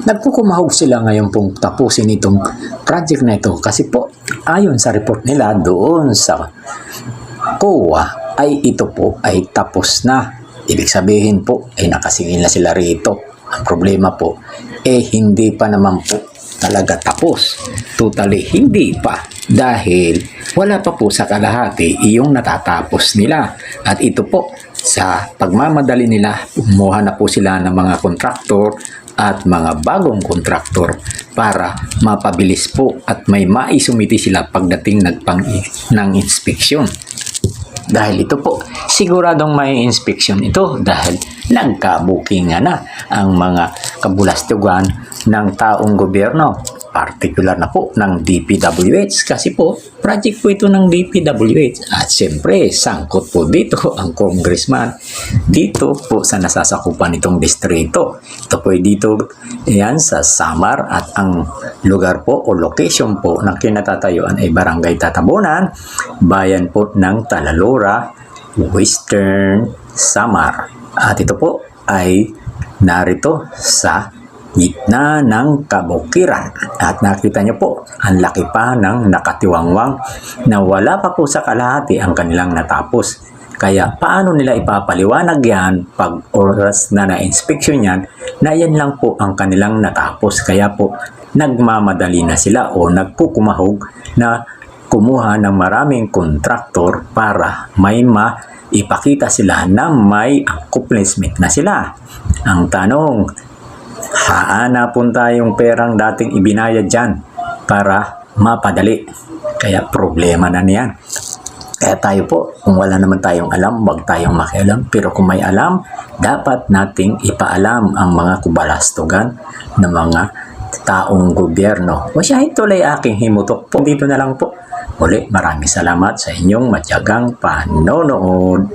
Nagkukumahog sila ngayon pong tapusin itong project na ito kasi po ayon sa report nila doon sa COA ay ito po ay tapos na. Ibig sabihin po ay nakasingil na sila rito. Ang problema po hindi pa naman po talaga tapos. Totally hindi pa dahil wala pa po sa kalahati yung natatapos nila. At ito po sa pagmamadali nila, kumuha na po sila ng mga kontraktor at mga bagong kontraktor para mapabilis po at may maisumiti sila pagdating ng inspeksyon. Dahil ito po, siguradong may inspeksyon ito dahil nagka-booking na ang mga kabulastugan ng taong gobyerno. Particular na po ng DPWH kasi po, project po ito ng DPWH. At siyempre, sangkot po dito ang congressman dito po sa nasasakupan itong distrito. Ito po ay dito yan sa Samar at ang lugar po o location po ng kinatatayuan ay Barangay Tatabonan, bayan po ng Talalora, Western Samar. At ito po ay narito sa gitna ng kabukiran. At nakita nyo po, ang laki pa ng nakatiwangwang na wala pa po sa kalahati ang kanilang natapos. Kaya paano nila ipapaliwanag yan pag oras na na-inspection yan na yan lang po ang kanilang natapos. Kaya po nagmamadali na sila o nagkukumahog na kumuha ng maraming kontraktor para may maipakita sila na may accomplishment na sila. Ang tanong, haanapon tayong perang dating ibinayad dyan para mapadali. Kaya problema na niyan. Kaya tayo po, kung wala naman tayong alam, huwag tayong makialam. Pero kung may alam, dapat nating ipaalam ang mga kubalastugan ng mga taong gobyerno. O siya, ito lay aking himutok po. Dito na lang po. Uli, maraming salamat sa inyong matyagang panonood.